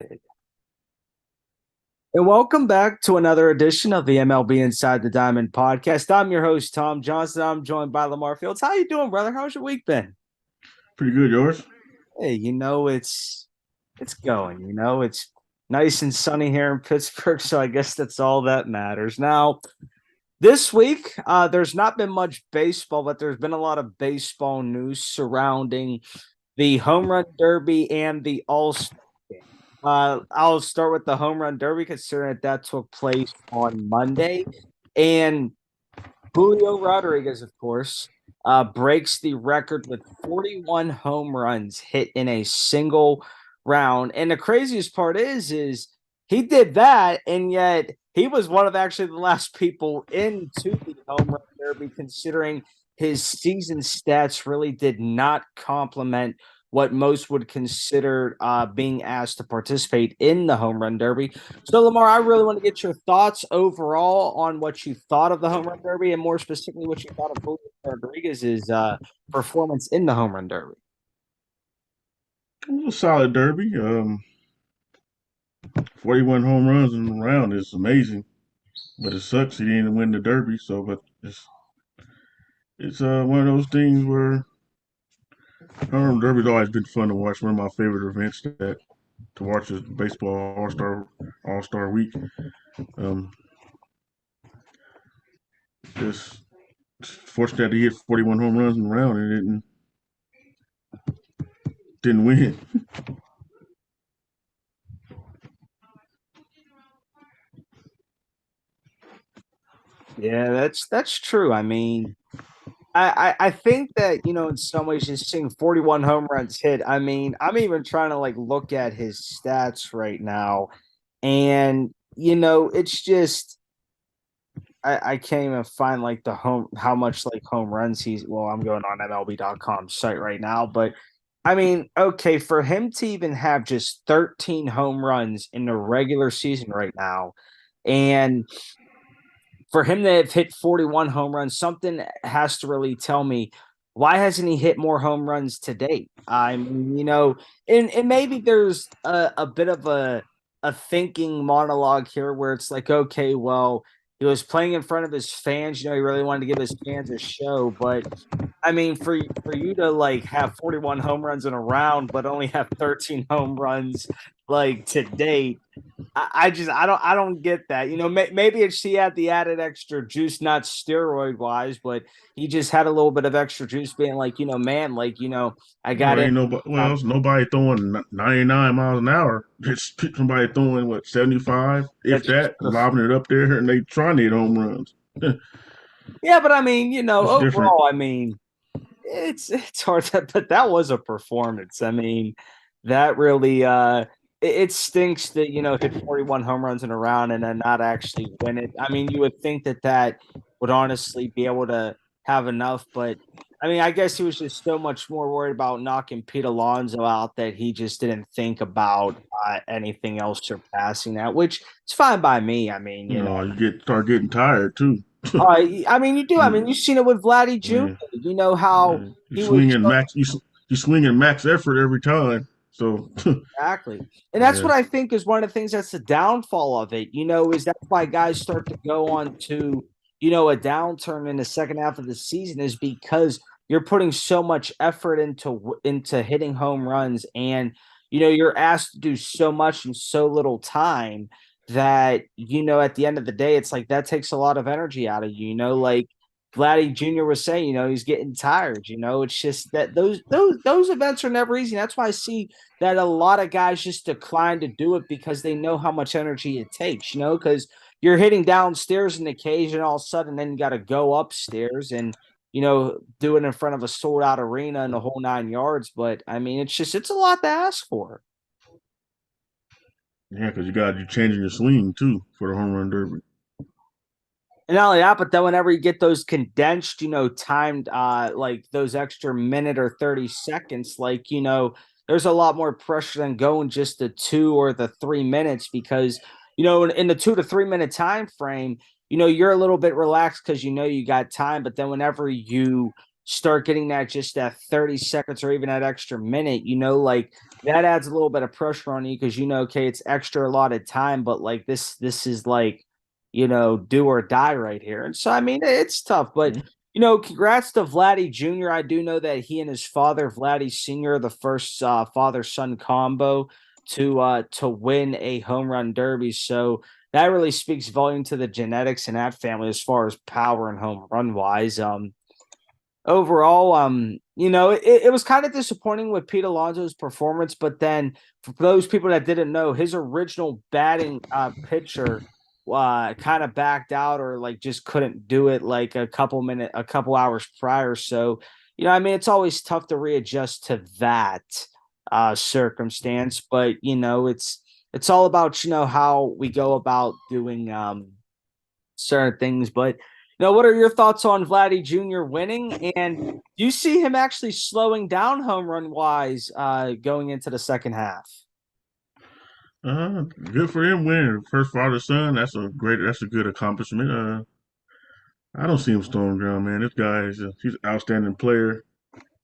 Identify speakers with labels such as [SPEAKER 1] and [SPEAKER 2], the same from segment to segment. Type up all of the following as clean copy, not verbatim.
[SPEAKER 1] And welcome back to another edition of the MLB Inside the Diamond podcast. I'm your host, Tom Johnston. I'm joined by LaMarr Fields. How you doing, brother? How's your week been?
[SPEAKER 2] Pretty good, yours?
[SPEAKER 1] Hey, it's going. It's nice and sunny here in Pittsburgh, so I guess that's all that matters. Now, this week, there's not been much baseball, but there's been a lot of baseball news surrounding the Home Run Derby and the All-Star Game. I'll start with the Home Run Derby, considering that took place on Monday. And Julio Rodriguez, of course, breaks the record with 41 home runs hit in a single round. And the craziest part is he did that, and yet he was one of actually the last people into the home run derby, considering his season stats really did not complement what most would consider being asked to participate in the home run derby. So, LaMarr, I really want to get your thoughts overall on what you thought of the home run derby, and more specifically, what you thought of Julio Rodriguez's performance in the home run derby.
[SPEAKER 2] A solid derby. 41 home runs in a round is amazing, but it sucks he didn't win the derby. So, but it's one of those things where home run derby's always been fun to watch. One of my favorite events that to watch is baseball All Star Week. Um, just fortunate that he hit 41 home runs in a round and didn't win.
[SPEAKER 1] Yeah, that's true. I mean, I think that, in some ways, just seeing 41 home runs hit. I mean, I'm even trying to like look at his stats right now, and it's just I can't even find like the home how much like home runs he's well, I'm going on MLB.com site right now, but I mean, okay, for him to even have just 13 home runs in the regular season right now, and for him to have hit 41 home runs, something has to really tell me why hasn't he hit more home runs to date? I mean, and maybe there's a bit of a thinking monologue here where it's like, okay, well, he was playing in front of his fans. He really wanted to give his fans a show. But I mean, for you to like have 41 home runs in a round, but only have 13 home runs like to date, I don't get that. Maybe it's he had the added extra juice, not steroid wise, but he just had a little bit of extra juice, being like, man, like I got
[SPEAKER 2] Well,
[SPEAKER 1] it.
[SPEAKER 2] ain't nobody. Well, it's nobody throwing 99 miles an hour. It's somebody throwing what 75, if
[SPEAKER 1] That's just
[SPEAKER 2] that, lobbing it up there, and they trying to hit home runs.
[SPEAKER 1] yeah, but I mean,
[SPEAKER 2] It's different.
[SPEAKER 1] overall, I mean, it's hard to, but that was a performance. I mean, that really it stinks that hit 41 home runs in a round and then not actually win it. I mean, you would think that that would honestly be able to have enough, but I mean, I guess he was just so much more worried about knocking Pete Alonso out that he just didn't think about anything else surpassing that, which is fine by me. I mean,
[SPEAKER 2] You start getting tired too.
[SPEAKER 1] I mean, you do. I mean,
[SPEAKER 2] you,
[SPEAKER 1] you've seen it with Vladdy Jr.
[SPEAKER 2] yeah,
[SPEAKER 1] You know how
[SPEAKER 2] yeah. You
[SPEAKER 1] he was
[SPEAKER 2] swinging max. You swinging max effort every time. So
[SPEAKER 1] exactly. And that's
[SPEAKER 2] yeah,
[SPEAKER 1] what I think is one of the things that's the downfall of it, is that's why guys start to go on to, a downturn in the second half of the season is because you're putting so much effort into hitting home runs, and you're asked to do so much in so little time that at the end of the day it's like that takes a lot of energy out of you, like Vladdy Jr. was saying, he's getting tired, it's just that those events are never easy. That's why I see that a lot of guys just decline to do it because they know how much energy it takes, because you're hitting downstairs in the cage and all of a sudden then you got to go upstairs and, do it in front of a sold out arena and the whole 9 yards. But I mean, it's a lot to ask for.
[SPEAKER 2] yeah, because you changing your swing too for the home run derby.
[SPEAKER 1] And not only that, but then whenever you get those condensed, timed, like those extra minute or 30 seconds, like, there's a lot more pressure than going just the 2 or the 3 minutes because, in the 2 to 3 minute time frame, you're a little bit relaxed because you got time. But then whenever you start getting that just that 30 seconds or even that extra minute, like that adds a little bit of pressure on you because okay, it's extra allotted time, but like this is like, do or die right here. And so I mean it's tough, but congrats to Vladdy Jr. I do know that he and his father, Vladdy Sr., the first father-son combo to win a home run derby. So that really speaks volume to the genetics in that family as far as power and home run wise. Overall, it was kind of disappointing with Pete Alonso's performance, but then for those people that didn't know, his original batting pitcher kind of backed out or like just couldn't do it like a couple hours prior. So, I mean, it's always tough to readjust to that circumstance, but it's all about how we go about doing certain things. But what are your thoughts on Vladdy Jr. winning? And do you see him actually slowing down home run wise going into the second half?
[SPEAKER 2] Good for him winning first father son. That's a good accomplishment. I don't see him slowing down, man. This guy he's an outstanding player,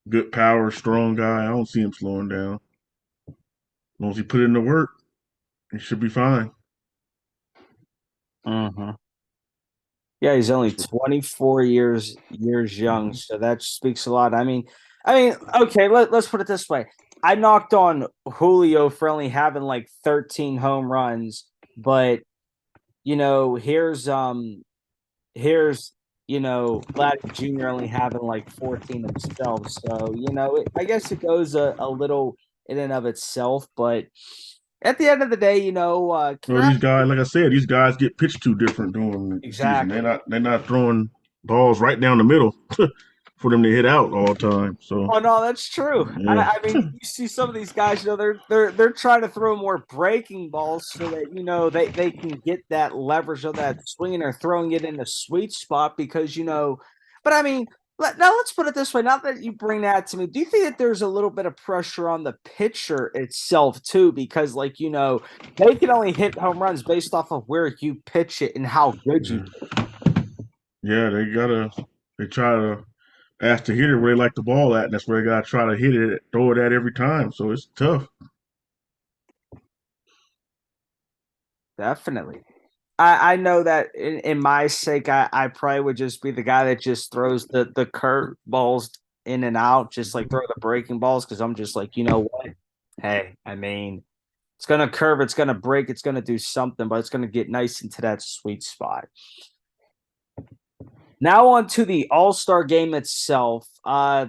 [SPEAKER 2] good power, strong guy. I don't see him slowing down. As long as he put in the work, he should be fine.
[SPEAKER 1] Mm-hmm. Yeah, he's only 24 years young, so that speaks a lot. I mean, okay, let's put it this way. I knocked on Julio for only having like 13 home runs, but here's Vladdy Jr. only having like 14 himself. So, I guess it goes a little in and of itself, but at the end of the day,
[SPEAKER 2] Well,
[SPEAKER 1] congrats.
[SPEAKER 2] these guys, like I said, these guys get pitched to different during the season.
[SPEAKER 1] Exactly.
[SPEAKER 2] They're not throwing balls right down the middle for them to hit out all the time. So
[SPEAKER 1] Oh no, that's true.
[SPEAKER 2] yeah,
[SPEAKER 1] I mean, you see some of these guys, they're trying to throw more breaking balls so that they can get that leverage of that swing and they're throwing it in the sweet spot because But I mean, now let's put it this way. Now that you bring that to me, do you think that there's a little bit of pressure on the pitcher itself too? Because like they can only hit home runs based off of where you pitch it and how good you.
[SPEAKER 2] yeah, yeah. They try to ask the hitter where they like the ball at, and that's where they gotta try to hit it, throw it at every time. So it's tough.
[SPEAKER 1] Definitely. I know that in my sake, I probably would just be the guy that just throws the curve balls in and out, just like throw the breaking balls, because I'm just like, you know what? Hey, I mean, it's gonna curve, it's gonna break, it's gonna do something, but it's gonna get nice into that sweet spot. Now on to the All-Star game itself.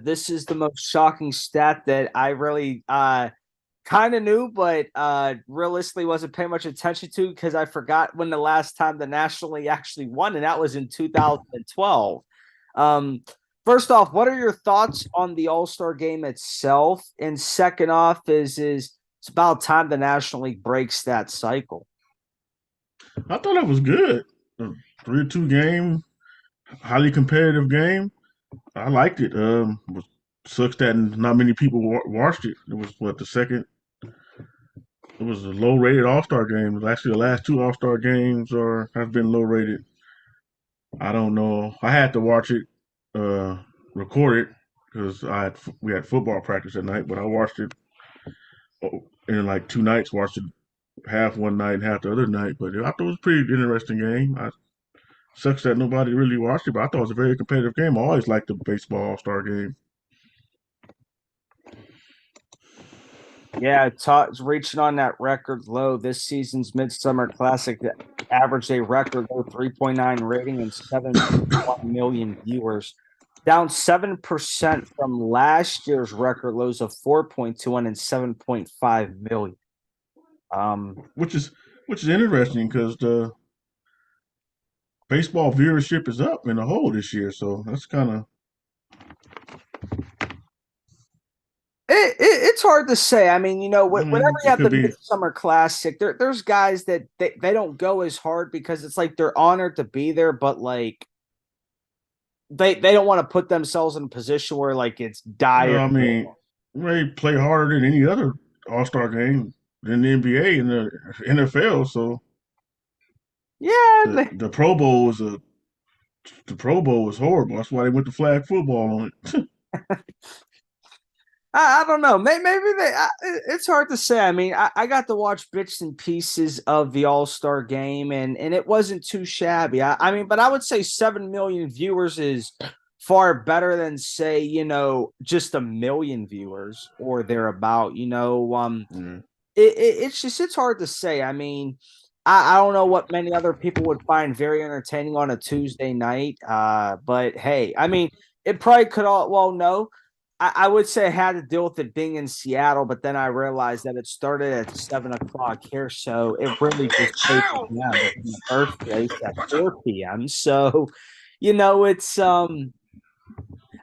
[SPEAKER 1] This is the most shocking stat that I really kind of knew, but realistically wasn't paying much attention to because I forgot when the last time the National League actually won, and that was in 2012. Um, First off, what are your thoughts on the All-Star game itself? And second off, is it's about time the National League breaks that cycle.
[SPEAKER 2] I thought it was good. A 3-2 game, highly competitive game. I liked it. Sucks that not many people watched it. It was what the second. It was a low rated All Star game. Actually, the last two All Star games are have been low rated. I don't know. I had to watch it, uh, record it because we had football practice at night. But I watched it in like two nights. Watched it half one night and half the other night. But I thought it was a pretty interesting game. Sucks that nobody really watched it, but I thought it was a very competitive game. I always liked the baseball All Star game.
[SPEAKER 1] Yeah, it's reaching on that record low. This season's Midsummer Classic averaged a record low 3.9 rating and 7.1 million viewers, down 7% from last year's record lows of 4.21 and 7.5 million.
[SPEAKER 2] which is which is interesting because the baseball viewership is up in the whole this year. So that's kind of
[SPEAKER 1] It's hard to say. I mean,
[SPEAKER 2] I
[SPEAKER 1] whenever
[SPEAKER 2] mean
[SPEAKER 1] you
[SPEAKER 2] it
[SPEAKER 1] have
[SPEAKER 2] could
[SPEAKER 1] the
[SPEAKER 2] be.
[SPEAKER 1] Midsummer Classic, there's guys that they don't go as hard because it's like they're honored to be there, but like they don't want to put themselves in a position where like it's dire.
[SPEAKER 2] I mean they play harder than any other All Star game than the NBA and the NFL. So
[SPEAKER 1] Yeah,
[SPEAKER 2] the Pro Bowl is a The Pro Bowl was horrible. That's why they went to flag football on it.
[SPEAKER 1] I don't know. Maybe it's hard to say. I mean, I got to watch bits and pieces of the All Star game, and it wasn't too shabby. I mean, but I would say 7 million viewers is far better than say just a million viewers or thereabout.
[SPEAKER 2] Yeah.
[SPEAKER 1] It's hard to say. I mean, I don't know what many other people would find very entertaining on a Tuesday night. But hey, I mean, it probably could all. Well, no, I would say I had to deal with it being in Seattle, but then I realized that it started at 7 o'clock here, so it really just played for them. It's an Earth race at 4 p.m. So, it's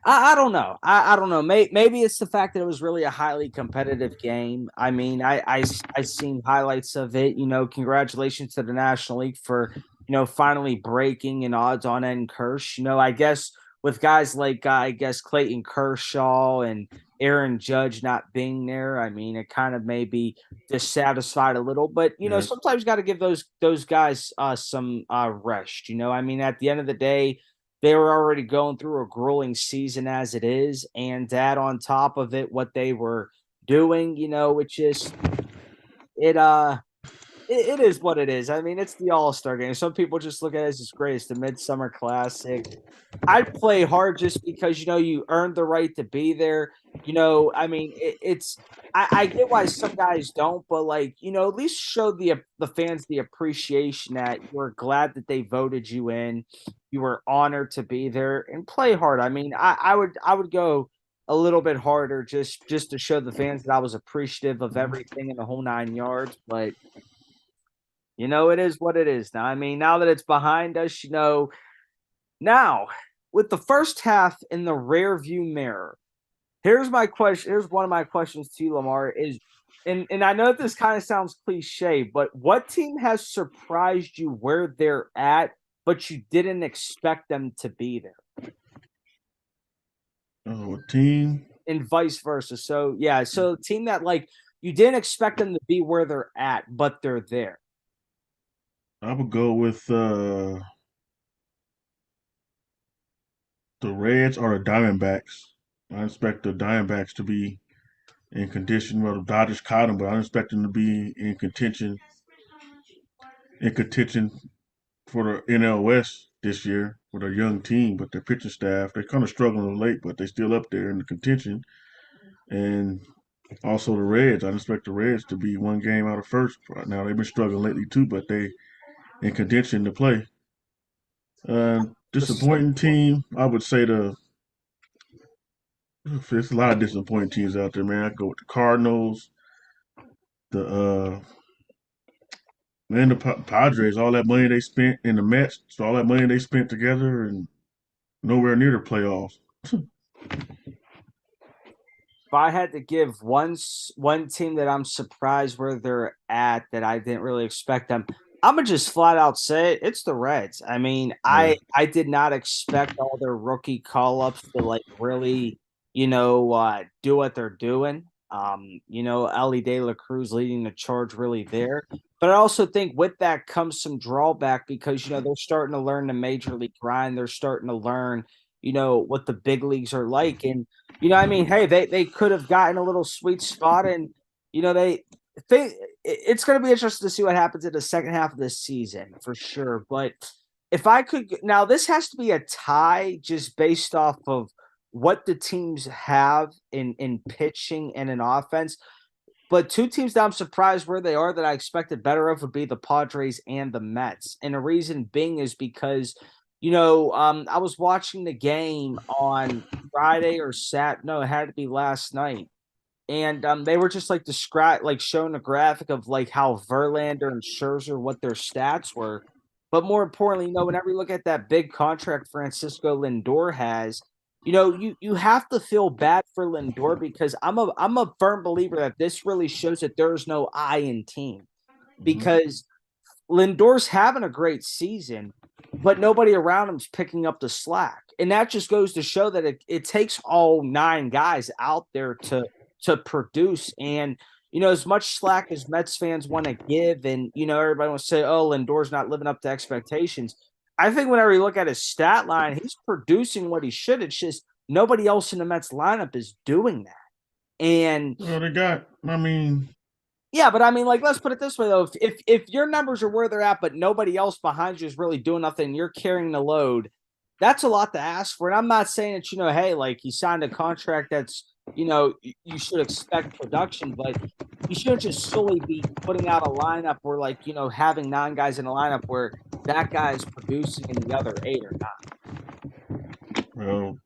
[SPEAKER 1] I don't know. I don't know. Maybe it's the fact that it was really a highly competitive game. I mean, I seen highlights of it. Congratulations to the National League for finally breaking an odds-on end curse. I guess with guys like I guess Clayton Kershaw and Aaron Judge not being there, I mean, it kind of maybe dissatisfied a little. But
[SPEAKER 2] Yeah.
[SPEAKER 1] sometimes got to give those guys some rest. I mean, at the end of the day they were already going through a grueling season as it is, and add on top of it what they were doing, it it is what it is. I mean, it's the All-Star game. Some people just look at it as it's great. It's the Midsummer Classic. I'd play hard just because you earned the right to be there. I mean, it's I get why some guys don't, but at least show the fans the appreciation that you were glad that they voted you in. You were honored to be there and play hard. I mean, I would go a little bit harder just to show the fans that I was appreciative of everything in the whole 9 yards. But it is what it is now. I mean, now that it's behind us, now, with the first half in the rear view mirror, here's my question. Here's one of my questions to you, Lamar. And I know that this kind of sounds cliche, but what team has surprised you where they're at, but you didn't expect them to be there?
[SPEAKER 2] Oh, team.
[SPEAKER 1] And vice versa. So yeah, so team that you didn't expect them to be where they're at, but they're there.
[SPEAKER 2] I would go with the Reds or the Diamondbacks. I expect the Diamondbacks to be in condition. Well, the Dodgers caught them, but I expect them to be in contention for the NL West this year with a young team, but their pitching staff, they're kind of struggling of late, but they're still up there in the contention. And also the Reds, I expect the Reds to be one game out of first right now. They've been struggling lately too, but they in contention to play. Disappointing team, I would say there's a lot of disappointing teams out there, man. I go with the Cardinals, the man, the Padres, all that money they spent in the Mets, so all that money they spent together and nowhere near the playoffs.
[SPEAKER 1] If I had to give one team that I'm surprised where they're at that I didn't really expect them, I'm gonna just flat out say it's the Reds. I mean,
[SPEAKER 2] Yeah.
[SPEAKER 1] I did not expect all their rookie call ups to really, do what they're doing. Ellie De La Cruz leading the charge really there. But I also think with that comes some drawback because they're starting to learn the major league grind. They're starting to learn, what the big leagues are like. And I mean, hey, they could have gotten a little sweet spot, and it's going to be interesting to see what happens in the second half of this season for sure. But if I could, now this has to be a tie just based off of what the teams have in pitching and in offense. But two teams that I'm surprised where they are that I expected better of would be the Padres and the Mets. And the reason being is because, I was watching the game on Friday or no, it had to be last night. And they were just showing a graphic of how Verlander and Scherzer, what their stats were. But more importantly, whenever you look at that big contract Francisco Lindor has, you have to feel bad for Lindor because I'm a firm believer that this really shows that there's no I in team
[SPEAKER 2] Hmm.
[SPEAKER 1] because Lindor's having a great season, but nobody around him's picking up the slack. And that just goes to show that it takes all nine guys out there to produce. And, as much slack as Mets fans want to give, and, everybody wants to say, oh, Lindor's not living up to expectations. I think whenever you look at his stat line, he's producing what he should. It's just nobody else in the Mets lineup is doing that. And
[SPEAKER 2] Well, they got. I mean,
[SPEAKER 1] yeah, but I mean, like, let's put it this way though: if your numbers are where they're at, but nobody else behind you is really doing nothing, you're carrying the load. That's a lot to ask for. And I'm not saying that hey, like he signed a contract that's you should expect production, but you shouldn't just solely be putting out a lineup where like having 9 guys in a lineup where that guy is producing and the other 8 are not.
[SPEAKER 2] well,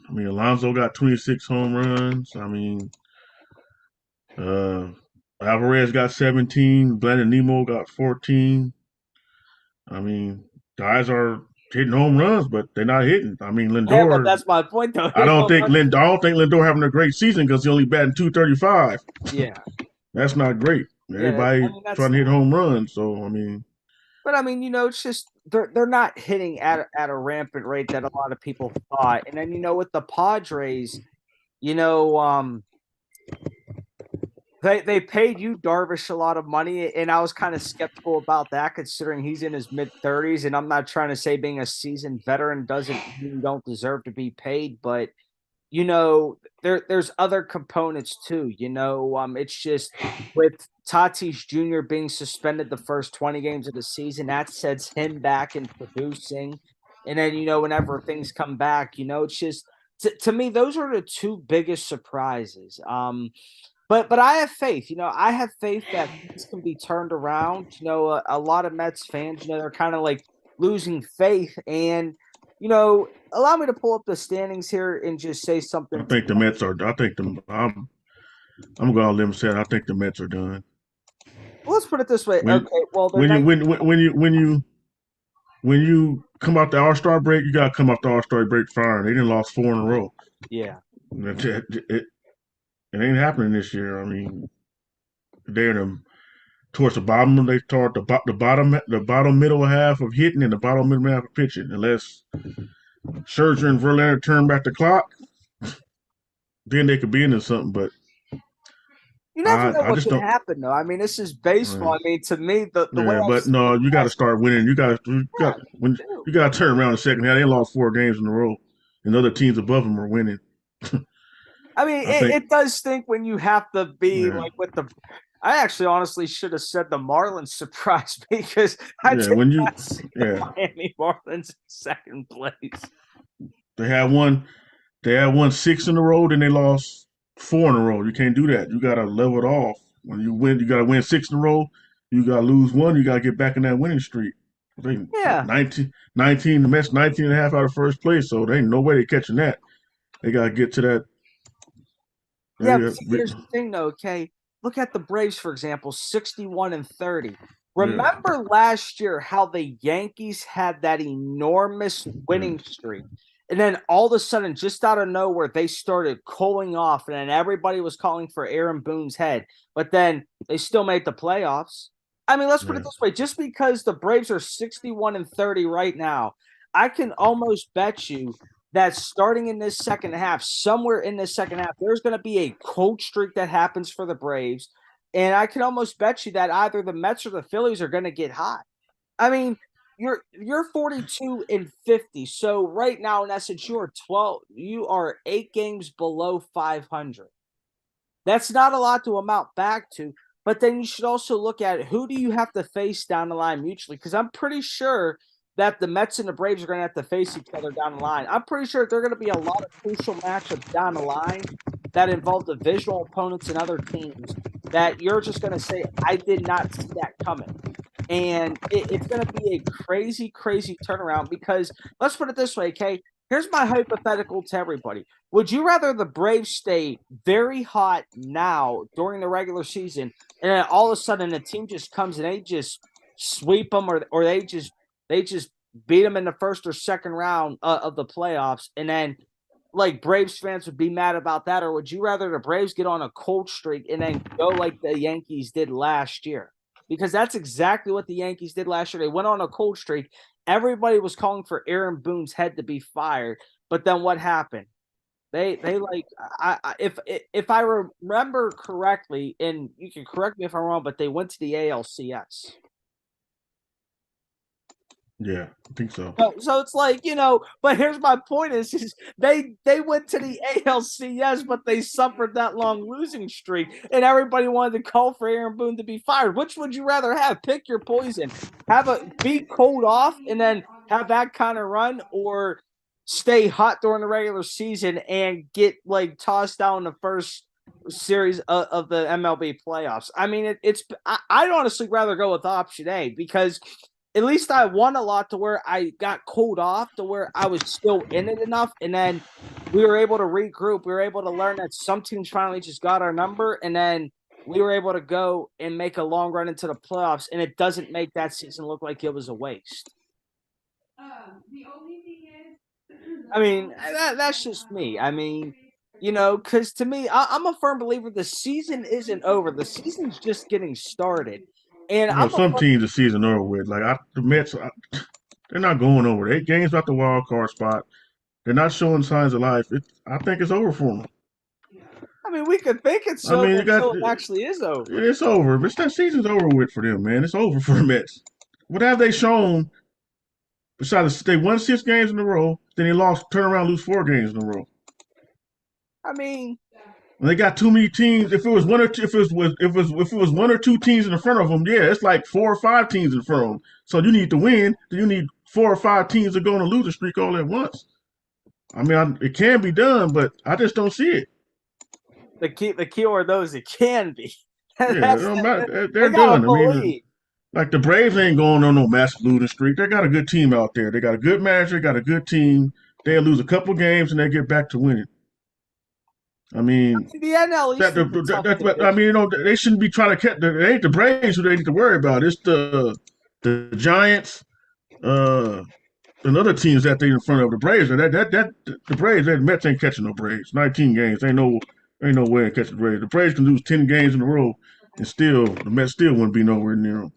[SPEAKER 2] I mean, Alonso got 26 home runs. I mean, uh, Alvarez got 17. Brandon Nemo got 14. I mean, guys are hitting home runs, but they're not hitting. I mean,
[SPEAKER 1] Yeah, but
[SPEAKER 2] Lindor.
[SPEAKER 1] that's my point though.
[SPEAKER 2] I don't think Lindor having a great season because he only batting 235.
[SPEAKER 1] Yeah,
[SPEAKER 2] That's not great.
[SPEAKER 1] yeah. I
[SPEAKER 2] Everybody
[SPEAKER 1] mean, that's
[SPEAKER 2] trying to hit home runs. So I mean,
[SPEAKER 1] But I mean, it's just they're not hitting at a rampant rate that a lot of people thought. And then with the Padres, you know, um, they paid you Darvish a lot of money, and I was kind of skeptical about that, considering he's in his mid-30s. And I'm not trying to say being a seasoned veteran doesn't mean you don't deserve to be paid, but there's other components too. It's just with Tatis Jr. being suspended the first 20 games of the season, that sets him back in producing. And then, whenever things come back, it's just to me, those are the two biggest surprises. But I have faith. I have faith that things can be turned around. A lot of Mets fans, they're kind of like losing faith. And allow me to pull up the standings here and just say
[SPEAKER 2] I
[SPEAKER 1] something.
[SPEAKER 2] think the Mets are. I think the. I'm going to let them say it. I think the Mets are done.
[SPEAKER 1] Let's put it this way.
[SPEAKER 2] When
[SPEAKER 1] Okay, well, they're
[SPEAKER 2] when you
[SPEAKER 1] night.
[SPEAKER 2] when you come out the All Star break, you got to come out the All Star break firing. They didn't lost 4 in a row.
[SPEAKER 1] Yeah,
[SPEAKER 2] It ain't happening this year. I mean, they're towards the bottom. They start the bottom middle half of hitting and the bottom middle half of pitching. Unless Scherzer and Verlander turn back the clock, then they could be into something. But
[SPEAKER 1] you never know
[SPEAKER 2] I
[SPEAKER 1] what
[SPEAKER 2] just
[SPEAKER 1] could
[SPEAKER 2] don't.
[SPEAKER 1] happen, though. I mean, this is baseball. I mean, to me, the way
[SPEAKER 2] Yeah,
[SPEAKER 1] I've
[SPEAKER 2] but
[SPEAKER 1] seen it
[SPEAKER 2] no,
[SPEAKER 1] in
[SPEAKER 2] you
[SPEAKER 1] the
[SPEAKER 2] got to
[SPEAKER 1] past,
[SPEAKER 2] start winning.
[SPEAKER 1] yeah,
[SPEAKER 2] When
[SPEAKER 1] you do.
[SPEAKER 2] you got to turn around the second half. They lost 4 games in a row, and other teams above them are winning.
[SPEAKER 1] I mean,
[SPEAKER 2] I think.
[SPEAKER 1] it does stink when you have to be
[SPEAKER 2] Yeah,
[SPEAKER 1] like with the. I actually honestly should have said the Marlins surprised me because I
[SPEAKER 2] yeah.
[SPEAKER 1] did
[SPEAKER 2] When you,
[SPEAKER 1] not see the
[SPEAKER 2] yeah,
[SPEAKER 1] Miami Marlins in second place.
[SPEAKER 2] they had one. They had won 6 in a row, then they lost 4 in a row. You can't do that. You got to level it off. When you win, you got to win 6 in a row. You got to lose one. You got to get back in that winning streak. They
[SPEAKER 1] Yeah,
[SPEAKER 2] 19, the Mets 19 and a half out of first place, so there ain't no way they catching that. They got to get to that.
[SPEAKER 1] yeah.
[SPEAKER 2] They,
[SPEAKER 1] But see, here's the thing, though. Okay, look at the Braves, for example, 61-30.
[SPEAKER 2] yeah,
[SPEAKER 1] Remember last year how the Yankees had that enormous
[SPEAKER 2] yeah,
[SPEAKER 1] winning streak, and then all of a sudden, just out of nowhere, they started cooling off, and then everybody was calling for Aaron Boone's head. But then they still made the playoffs. I mean, let's put it
[SPEAKER 2] yeah.
[SPEAKER 1] this way: just because the Braves are 61-30 right now, I can almost bet you that starting in this second half, somewhere in this second half, there's going to be a cold streak that happens for the Braves. And I can almost bet you that either the Mets or the Phillies are going to get hot. I mean, you're 42-50. So right now, in essence, you are 8 games below 500. That's not a lot to amount back to. But then you should also look at who do you have to face down the line mutually? Because I'm pretty sure that the Mets and the Braves are going to have to face each other down the line. I'm pretty sure there are going to be a lot of crucial matchups down the line that involve divisional opponents and other teams that you're just going to say, I did not see that coming. And it's going to be a crazy, crazy turnaround because let's put it this way, okay? Here's my hypothetical to everybody. Would you rather the Braves stay very hot now during the regular season, and then all of a sudden the team just comes and they just sweep them, or they just beat them in the first or second round of the playoffs, and then like Braves fans would be mad about that, or would you rather the Braves get on a cold streak and then go like the Yankees did last year? Because that's exactly what the Yankees did last year. They went on a cold streak. Everybody was calling for Aaron Boone's head to be fired, but then what happened? They like if I remember correctly, and you can correct me if I'm wrong, but they went to the ALCS.
[SPEAKER 2] Yeah, I think so.
[SPEAKER 1] So it's like, but here's my point is they went to the ALCS, but they suffered that long losing streak, and everybody wanted to call for Aaron Boone to be fired. Which would you rather have? Pick your poison. Be cold off and then have that kind of run, or stay hot during the regular season and get like tossed down in the first series of the MLB playoffs. I mean, I'd honestly rather go with option A, because at least I won a lot to where I got cooled off to where I was still in it enough. And then we were able to regroup. We were able to learn that some teams finally just got our number. And then we were able to go and make a long run into the playoffs. And it doesn't make that season look like it was a waste. I mean, that's just me. I mean, because to me, I'm a firm believer the season isn't over. The season's just getting started. And
[SPEAKER 2] You know,
[SPEAKER 1] I'm a
[SPEAKER 2] some teams the season over with. Like the Mets, they're not going over. 8 games out the wild card spot. They're not showing signs of life. I think it's over for them.
[SPEAKER 1] I mean, we could think it's
[SPEAKER 2] I mean,
[SPEAKER 1] over
[SPEAKER 2] you got
[SPEAKER 1] until it actually is over.
[SPEAKER 2] it's over. But that season's over with for them, man. It's over for the Mets. What have they shown? Besides, they won 6 games in a row. Then they lost, turn around, lose 4 games in a row.
[SPEAKER 1] I mean,
[SPEAKER 2] And they got too many teams. If it was one or two, if it was one or two teams in front of them, yeah, it's like 4 or 5 teams in front of them. So you need to win. Then you need 4 or 5 teams to go on a losing streak all at once. I mean, it can be done, but I just don't see it.
[SPEAKER 1] the key word though is it can be.
[SPEAKER 2] Yeah,
[SPEAKER 1] They
[SPEAKER 2] they're
[SPEAKER 1] gotta
[SPEAKER 2] done. I mean,
[SPEAKER 1] believe.
[SPEAKER 2] like the Braves ain't going on no massive losing streak. They got a good team out there. They got a good manager, got a good team. They'll lose a couple games and they get back to winning. I mean,
[SPEAKER 1] The NL East is a tough
[SPEAKER 2] I
[SPEAKER 1] division.
[SPEAKER 2] mean, they shouldn't be trying to catch. It ain't the Braves who they need to worry about. It's the Giants, uh, and other teams that they in front of the Braves. The Braves, the Mets ain't catching no Braves. 19 games, ain't no way to catch the Braves. The Braves can lose 10 games in a row, and still the Mets still wouldn't be nowhere near them.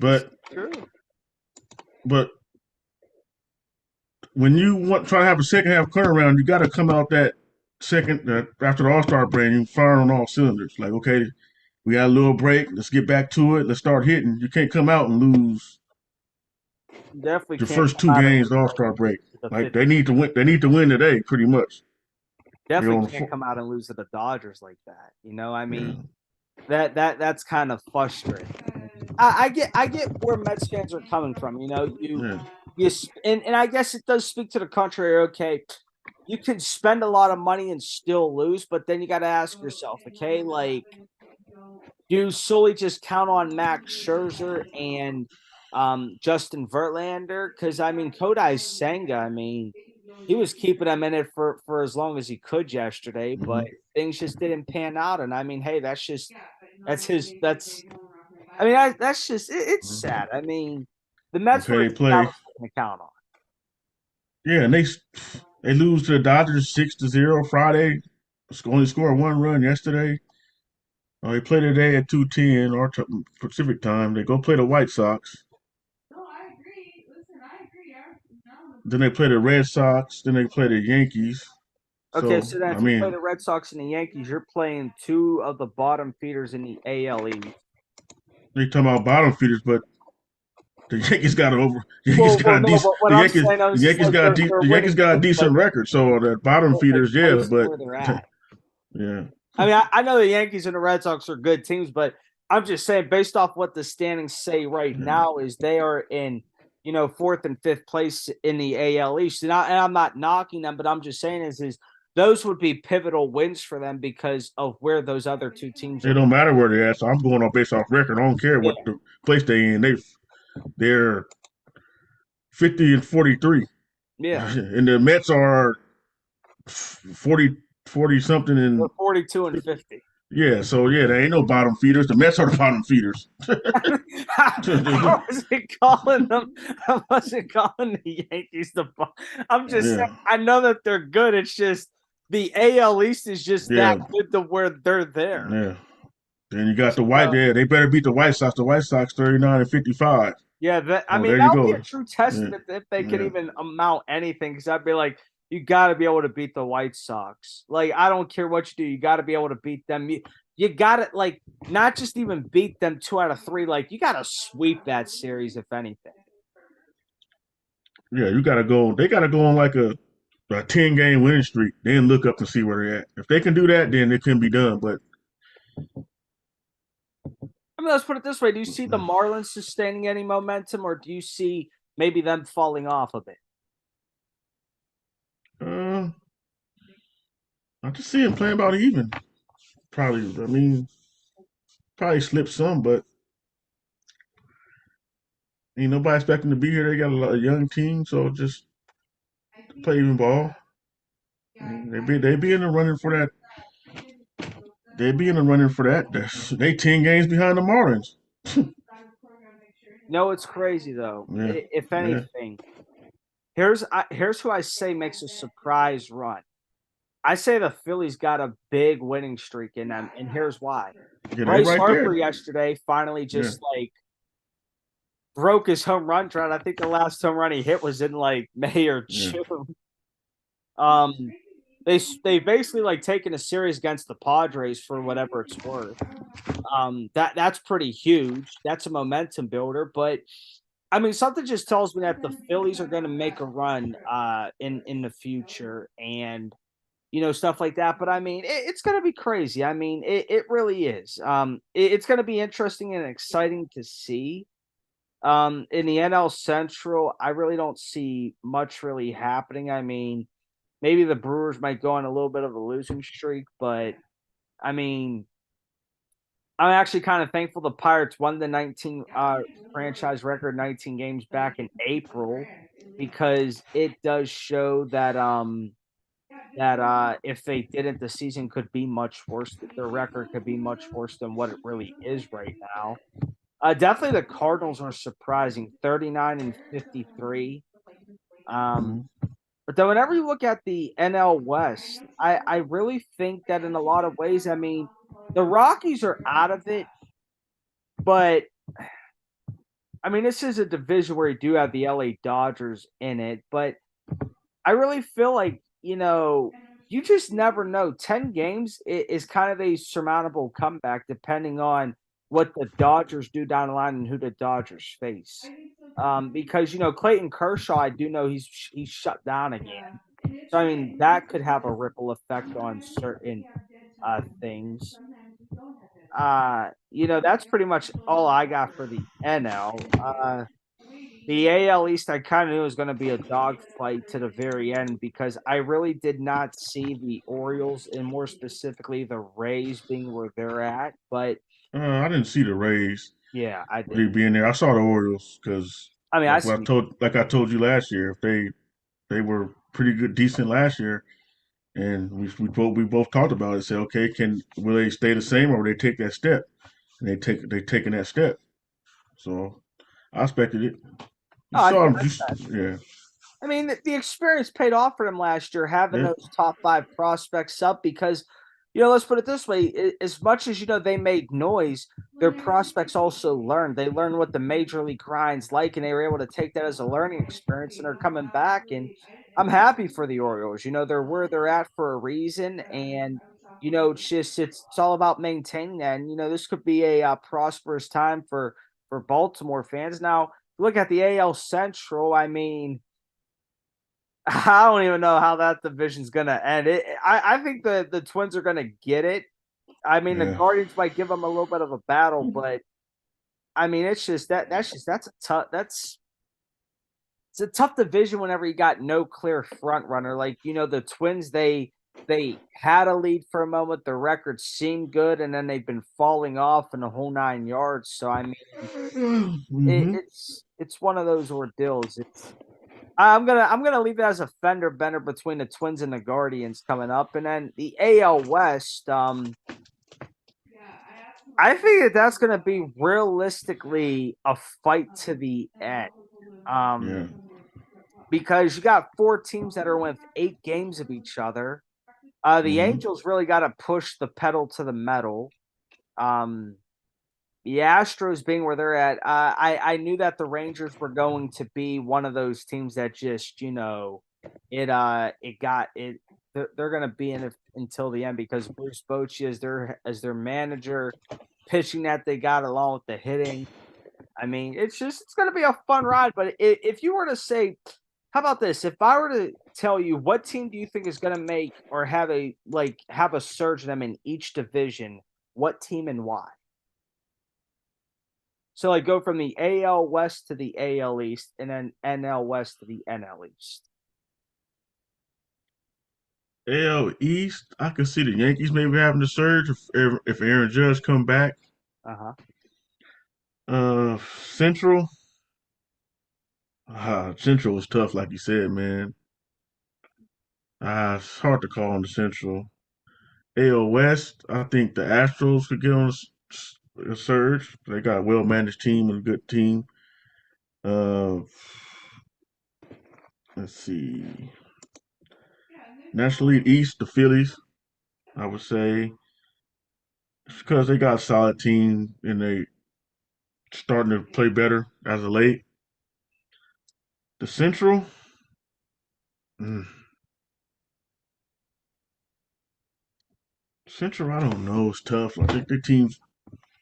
[SPEAKER 1] It's
[SPEAKER 2] But
[SPEAKER 1] true.
[SPEAKER 2] but when you try to have a second half turnaround, you got to come out that second after the All Star break, you fire on all cylinders. Like, okay, we got a little break. Let's get back to it. Let's start hitting. You can't come out and lose
[SPEAKER 1] You definitely
[SPEAKER 2] your
[SPEAKER 1] can't
[SPEAKER 2] first
[SPEAKER 1] come
[SPEAKER 2] two
[SPEAKER 1] out and
[SPEAKER 2] games
[SPEAKER 1] lose
[SPEAKER 2] of All
[SPEAKER 1] like
[SPEAKER 2] Star break.
[SPEAKER 1] the
[SPEAKER 2] Like
[SPEAKER 1] 50.
[SPEAKER 2] they need to win. They need to win today, pretty much. They're
[SPEAKER 1] Definitely
[SPEAKER 2] on
[SPEAKER 1] can't come out and lose to the Dodgers like that. I
[SPEAKER 2] yeah,
[SPEAKER 1] mean, that's kind of frustrating. I get where Mets fans are coming from.
[SPEAKER 2] yeah.
[SPEAKER 1] And I guess it does speak to the contrary. Okay, you can spend a lot of money and still lose, but then you got to ask yourself, okay, like, do you solely just count on Max Scherzer and Justin Verlander? Because I mean, Kodai Senga, I mean, he was keeping him in it for as long as he could yesterday, but
[SPEAKER 2] Mm-hmm.
[SPEAKER 1] things just didn't pan out. And I mean, hey, that's his that's I mean, that's just it's sad. I mean, the Mets
[SPEAKER 2] Okay,
[SPEAKER 1] were a
[SPEAKER 2] they
[SPEAKER 1] team I
[SPEAKER 2] play.
[SPEAKER 1] was going to count on.
[SPEAKER 2] Yeah, and they lose to the Dodgers 6-0 Friday. Only scored 1 run yesterday. They play today at 2:10 or Pacific time. They go play the White Sox. Then they play the Red Sox. Then they play the Yankees.
[SPEAKER 1] Okay,
[SPEAKER 2] So
[SPEAKER 1] so then
[SPEAKER 2] I
[SPEAKER 1] if you play
[SPEAKER 2] mean,
[SPEAKER 1] the Red Sox and the Yankees, you're playing two of the bottom feeders in the AL East.
[SPEAKER 2] they talking about bottom feeders, but the Yankees got over. Yankees
[SPEAKER 1] Well,
[SPEAKER 2] got a
[SPEAKER 1] no,
[SPEAKER 2] decent.
[SPEAKER 1] but what I'm saying
[SPEAKER 2] The
[SPEAKER 1] is just
[SPEAKER 2] Yankees
[SPEAKER 1] like
[SPEAKER 2] got
[SPEAKER 1] they're
[SPEAKER 2] the Yankees
[SPEAKER 1] winning
[SPEAKER 2] got a
[SPEAKER 1] games,
[SPEAKER 2] decent record. So the bottom
[SPEAKER 1] like
[SPEAKER 2] feeders, yeah,
[SPEAKER 1] close to
[SPEAKER 2] but
[SPEAKER 1] where they're at.
[SPEAKER 2] yeah,
[SPEAKER 1] I mean, I know the Yankees and the Red Sox are good teams, but I'm just saying, based off what the standings say right
[SPEAKER 2] yeah.
[SPEAKER 1] now, is they are in, fourth and fifth place in the AL East. And I'm not knocking them, but I'm just saying is those would be pivotal wins for them because of where those other two teams
[SPEAKER 2] It
[SPEAKER 1] are.
[SPEAKER 2] don't matter where they're at. So I'm going on based off record. I don't care
[SPEAKER 1] Yeah,
[SPEAKER 2] what the place they in. They're 50-43,
[SPEAKER 1] yeah.
[SPEAKER 2] and the Mets are 40 something
[SPEAKER 1] They're
[SPEAKER 2] and
[SPEAKER 1] 42 and 50.
[SPEAKER 2] yeah. So yeah, there ain't no bottom feeders. The Mets are the bottom feeders.
[SPEAKER 1] I wasn't calling them. I wasn't calling the Yankees I'm just saying.
[SPEAKER 2] Yeah,
[SPEAKER 1] I know that they're good. It's just the AL East is just that
[SPEAKER 2] yeah,
[SPEAKER 1] good to where they're there.
[SPEAKER 2] yeah. Then you got the White.
[SPEAKER 1] So,
[SPEAKER 2] Yeah, they better beat the White Sox. The White Sox 39-55.
[SPEAKER 1] yeah, I
[SPEAKER 2] Oh,
[SPEAKER 1] mean
[SPEAKER 2] there you
[SPEAKER 1] that would be a
[SPEAKER 2] go.
[SPEAKER 1] true test
[SPEAKER 2] Yeah,
[SPEAKER 1] if they could
[SPEAKER 2] yeah.
[SPEAKER 1] even amount anything. Because I'd be like, you got to be able to beat the White Sox. Like I don't care what you do, you got to be able to beat them. you got to like not just even beat them 2 out of 3. Like you got to sweep that series if anything.
[SPEAKER 2] Yeah, you gotta go. They gotta go on like a 10 game winning streak, then look up and see where they're at. If they can do that, then it can be done. But
[SPEAKER 1] I mean, let's put it this way: do you see the Marlins sustaining any momentum, or do you see maybe them falling off a bit?
[SPEAKER 2] uh, I just see him playing about even. Probably, I mean, probably slip some, but ain't nobody expecting to be here. They got a young team, so just play even ball. I mean, they be in the running for that. They be in the running for that. They 10 games behind the Marlins.
[SPEAKER 1] No, it's crazy though.
[SPEAKER 2] Yeah,
[SPEAKER 1] If
[SPEAKER 2] yeah,
[SPEAKER 1] anything, here's who I say makes a surprise run. I say the Phillies got a big winning streak in them, and here's why.
[SPEAKER 2] yeah. They
[SPEAKER 1] Bryce
[SPEAKER 2] right
[SPEAKER 1] Harper
[SPEAKER 2] there.
[SPEAKER 1] yesterday finally
[SPEAKER 2] Yeah,
[SPEAKER 1] just like broke his home run drought. I think the last home run he hit was in like May or
[SPEAKER 2] yeah.
[SPEAKER 1] June. Um, they basically like taken a series against the Padres for whatever it's worth. That's pretty huge. That's a momentum builder. But I mean, something just tells me that the Phillies are going to make a run in the future, and stuff like that. But I mean, it's going to be crazy. I mean, it really is. It's going to be interesting and exciting to see. In the NL Central, I really don't see much really happening. I mean, maybe the Brewers might go on a little bit of a losing streak, but I mean, I'm actually kind of thankful the Pirates won the 19 franchise record 19 games back in April because it does show that if they didn't, the season could be much worse. Their record could be much worse than what it really is right now. Definitely the Cardinals are surprising, 39 and 53. Um,
[SPEAKER 2] hmm
[SPEAKER 1] but then whenever you look at the NL West, I really think that in a lot of ways, I mean, the Rockies are out of it, but I mean, this is a division where you do have the LA Dodgers in it, but I really feel like, you just never know. 10 games is kind of a surmountable comeback depending on what the Dodgers do down the line and who the Dodgers face. Because Clayton Kershaw, I do know he's shut down again. So I mean that could have a ripple effect on certain things. That's pretty much all I got for the NL. The AL East, I kind of knew was going to be a dogfight to the very end because I really did not see the Orioles and more specifically the Rays being where they're at. But
[SPEAKER 2] I didn't see the Rays
[SPEAKER 1] yeah, I
[SPEAKER 2] really
[SPEAKER 1] did.
[SPEAKER 2] being there. I saw the Orioles because,
[SPEAKER 1] I mean, I see.
[SPEAKER 2] like I told you last year, if they were pretty good, decent last year, and we both talked about it. Said, okay, will they stay the same or will they take that step? And they taking that step. So I expected it. You
[SPEAKER 1] Oh, I
[SPEAKER 2] saw
[SPEAKER 1] think
[SPEAKER 2] them, just yeah,
[SPEAKER 1] I mean, the experience paid off for them last year, having
[SPEAKER 2] yeah.
[SPEAKER 1] those top five prospects up because, let's put it this way: as much as they made noise, their prospects also learned. They learned what the major league grind's like, and they were able to take that as a learning experience, and they're coming back. And I'm happy for the Orioles. They're where they're at for a reason, and it's all about maintaining that. And this could be a prosperous time for Baltimore fans. Now, look at the AL Central. I mean. I don't even know how that division's gonna end. I think the Twins are gonna get it. I mean, the
[SPEAKER 2] Yeah.
[SPEAKER 1] Guardians might give them a little bit of a battle, but I mean, it's just that's a tough it's a tough division whenever you got no clear front runner. Like the Twins, they had a lead for a moment. The record seemed good, and then they've been falling off in the whole 9 yards. So I mean,
[SPEAKER 2] hmm
[SPEAKER 1] it's one of those ordeals. I'm gonna leave it as a fender bender between the Twins and the Guardians coming up, and then the AL West. I think that's gonna be realistically a fight to the end.
[SPEAKER 2] Yeah.
[SPEAKER 1] Um, because you got four teams that are with 8 games of each other. The
[SPEAKER 2] hmm
[SPEAKER 1] Angels really got to push the pedal to the metal. Um, the Astros being where they're at, I knew that the Rangers were going to be one of those teams that just it got it. they're going to be in it until the end because Bruce Bochy is their manager, pitching that they got along with the hitting. I mean, it's going to be a fun ride. But if you were to say, how about this? If I were to tell you what team do you think is going to make or have a surge in them in each division, what team and why? So like go from the AL West to the AL East, and then NL West to the NL East.
[SPEAKER 2] AL East, I could see the Yankees maybe having the surge if Aaron Judge come back.
[SPEAKER 1] Uh huh.
[SPEAKER 2] Central, Central was tough, like you said, man. It's hard to call on the Central. AL West, I think the Astros could get on a surge. They got a well managed team and a good team. Uh, let's see. National League East, the Phillies, I would say, it's because they got a solid team and they starting to play better as of late. The Central, mm, Central, I don't know. It's tough. I think the teams.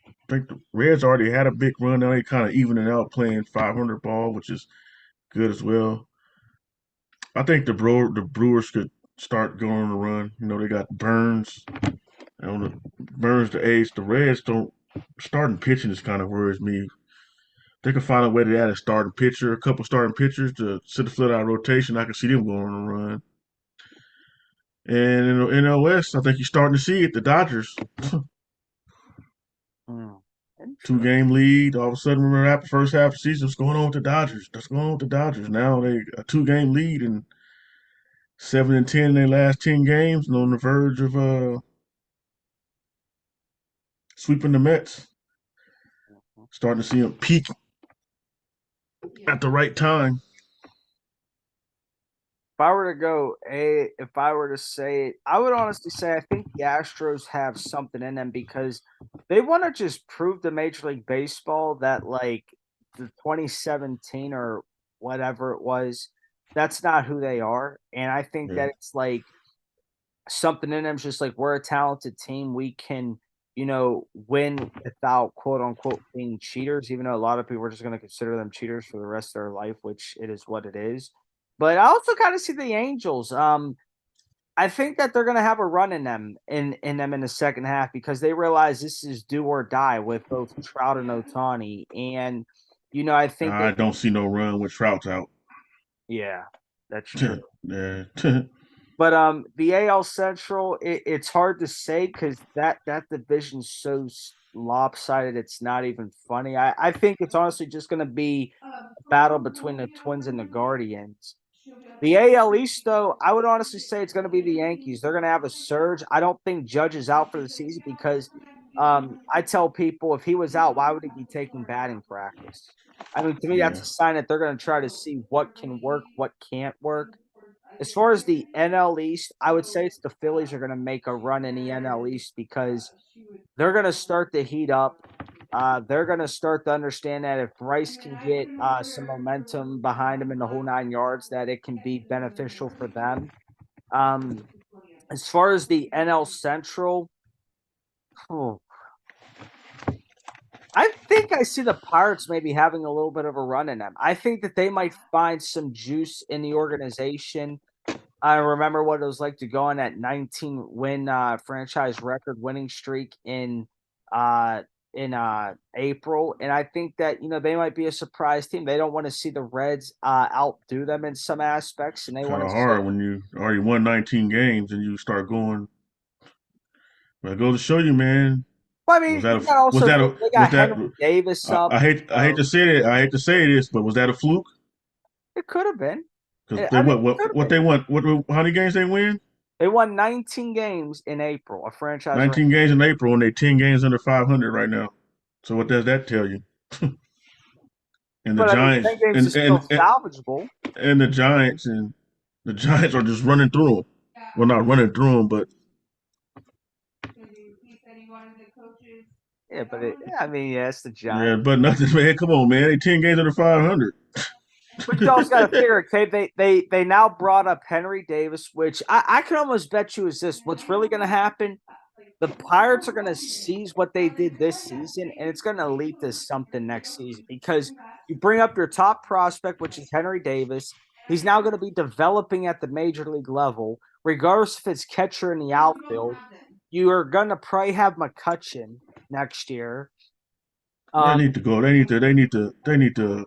[SPEAKER 2] I think the Reds already had a big run. Now they kind of evening out playing 500 ball, which is good as well. I think the Brewers could start going on a run. You know, they got Burns. I don't know, Burns the ace. The Reds don't starting pitching is kind of worries me. They could find a way to add a starting pitcher, a couple starting pitchers to sit the flit out of rotation. I can see them going on a run. And in the NLS, I think you're starting to see it. The Dodgers,
[SPEAKER 1] Hmm.
[SPEAKER 2] two
[SPEAKER 1] Interesting.
[SPEAKER 2] game lead. All of a sudden, remember after the first half of the season, what's going on with the Dodgers? What's going on with the Dodgers? Now they a 2 game lead and 7-10 in their last 10 games, and on the verge of sweeping the Mets.
[SPEAKER 1] Mhm.
[SPEAKER 2] Starting to see them peak at the right time.
[SPEAKER 1] If I were to say it, I would honestly say I think the Astros have something in them because they want to just prove to Major League Baseball that like the 2017 or whatever it was, that's not who they are. And I think
[SPEAKER 2] Yeah,
[SPEAKER 1] that it's like something in them is just like we're a talented team. We can, win without quote unquote being cheaters, even though a lot of people are just going to consider them cheaters for the rest of their life, which it is what it is. But I also kind of see the Angels. I think that they're going to have a run in them in the second half because they realize this is do or die with both Trout and Otani, and I think
[SPEAKER 2] I
[SPEAKER 1] they,
[SPEAKER 2] don't see no run with Trout's out.
[SPEAKER 1] yeah, that's true.
[SPEAKER 2] Yeah.
[SPEAKER 1] But the AL Central, it's hard to say because that division's so lopsided. It's not even funny. I think it's honestly just going to be a battle between the Twins and the Guardians. The AL East, though, I would honestly say it's going to be the Yankees. They're going to have a surge. I don't think Judge is out for the season because I tell people if he was out, why would he be taking batting practice? I mean, to me, that's
[SPEAKER 2] Yeah.
[SPEAKER 1] a sign that they're going to try to see what can work, what can't work. As far as the NL East, I would say it's the Phillies are going to make a run in the NL East because they're going to start to heat up. They're going to start to understand that if Bryce can get some momentum behind him in the whole 9 yards, that it can be beneficial for them. Um, as far as the NL Central, oh, I think I see the Pirates maybe having a little bit of a run in them. I think that they might find some juice in the organization. I remember what it was like to go on that 19 win franchise record winning streak uh in April, and I think that they might be a surprise team. They don't want to see the Reds outdo them in some aspects, and they
[SPEAKER 2] Kind
[SPEAKER 1] want
[SPEAKER 2] of
[SPEAKER 1] to see.
[SPEAKER 2] hard when you already won 19 games and you start going. But it goes to show you, man.
[SPEAKER 1] Well, I
[SPEAKER 2] Was
[SPEAKER 1] mean,
[SPEAKER 2] that
[SPEAKER 1] you
[SPEAKER 2] a
[SPEAKER 1] got to
[SPEAKER 2] was
[SPEAKER 1] also
[SPEAKER 2] that
[SPEAKER 1] think
[SPEAKER 2] a
[SPEAKER 1] they
[SPEAKER 2] was
[SPEAKER 1] got
[SPEAKER 2] that?
[SPEAKER 1] Henry Davis up.
[SPEAKER 2] I hate to say it. I hate to say this, but was that a fluke?
[SPEAKER 1] It could have been.
[SPEAKER 2] Because they
[SPEAKER 1] I mean, it could have
[SPEAKER 2] what
[SPEAKER 1] been.
[SPEAKER 2] they won? How many games they win?
[SPEAKER 1] They won 19 games in April, a franchise record.
[SPEAKER 2] 19 games in April, and they 10 games under 500 right now. So what does that tell you? And the
[SPEAKER 1] But I mean,
[SPEAKER 2] Giants
[SPEAKER 1] 10 games is still salvageable.
[SPEAKER 2] and the Giants are just running through them. Well, not running through them, but
[SPEAKER 1] Yeah, but I mean, yeah, it's the
[SPEAKER 2] yeah,
[SPEAKER 1] Giants.
[SPEAKER 2] but nothing, man. Come on, man. They 10 games under 500.
[SPEAKER 1] But you also got to figure, okay, they now brought up Henry Davis, which I can almost bet you is this. What's really going to happen? The Pirates are going to seize what they did this season, and it's going to lead to something next season because you bring up your top prospect, which is Henry Davis. He's now going to be developing at the major league level, regardless if it's catcher in the outfield. You are going to probably have McCutcheon next year.
[SPEAKER 2] They
[SPEAKER 1] Um,
[SPEAKER 2] need to go. They need to.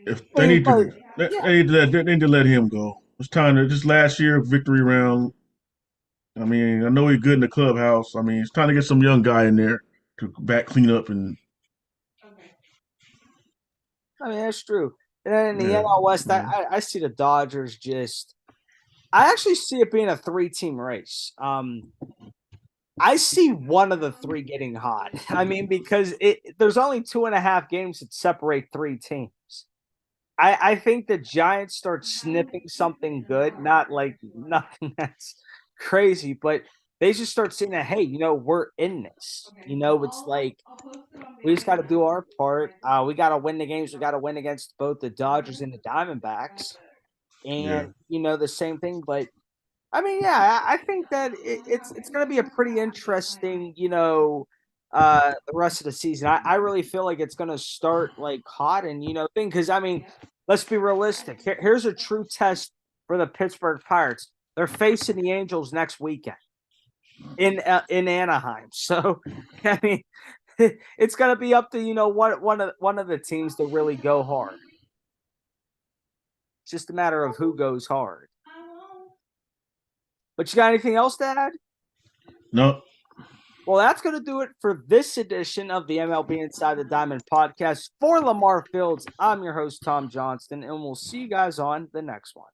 [SPEAKER 2] If
[SPEAKER 1] I mean, but yeah,
[SPEAKER 2] they need to let him go. It's time to just last year victory round. I mean, I know he's good in the clubhouse. I mean, it's time to get some young guy in there to back clean up and
[SPEAKER 1] I mean that's true. And then in the
[SPEAKER 2] yeah,
[SPEAKER 1] NL West,
[SPEAKER 2] yeah,
[SPEAKER 1] I see the Dodgers just. I actually see it being a three-team race. I see one of the three getting hot. I mean, because there's only 2.5 games that separate three teams. I think the Giants start sniffing something good, not like nothing that's crazy, but they just start saying that, hey, we're in this. It's like we just got to do our part. We got to win the games. We got to win against both the Dodgers and the Diamondbacks.
[SPEAKER 2] yeah.
[SPEAKER 1] And, the same thing, but I mean, yeah, I think that it's going to be a pretty interesting, the rest of the season. I really feel like it's going to start like hot and thing because I mean, let's be realistic. Here's a true test for the Pittsburgh Pirates. They're facing the Angels next weekend in Anaheim. So I mean, it's going to be up to one of the teams to really go hard. It's just a matter of who goes hard. But you got anything else to add?
[SPEAKER 2] No,
[SPEAKER 1] Well, that's going to do it for this edition of the MLB Inside the Diamond podcast. For LaMarr Fields, I'm your host, Tom Johnston, and we'll see you guys on the next one.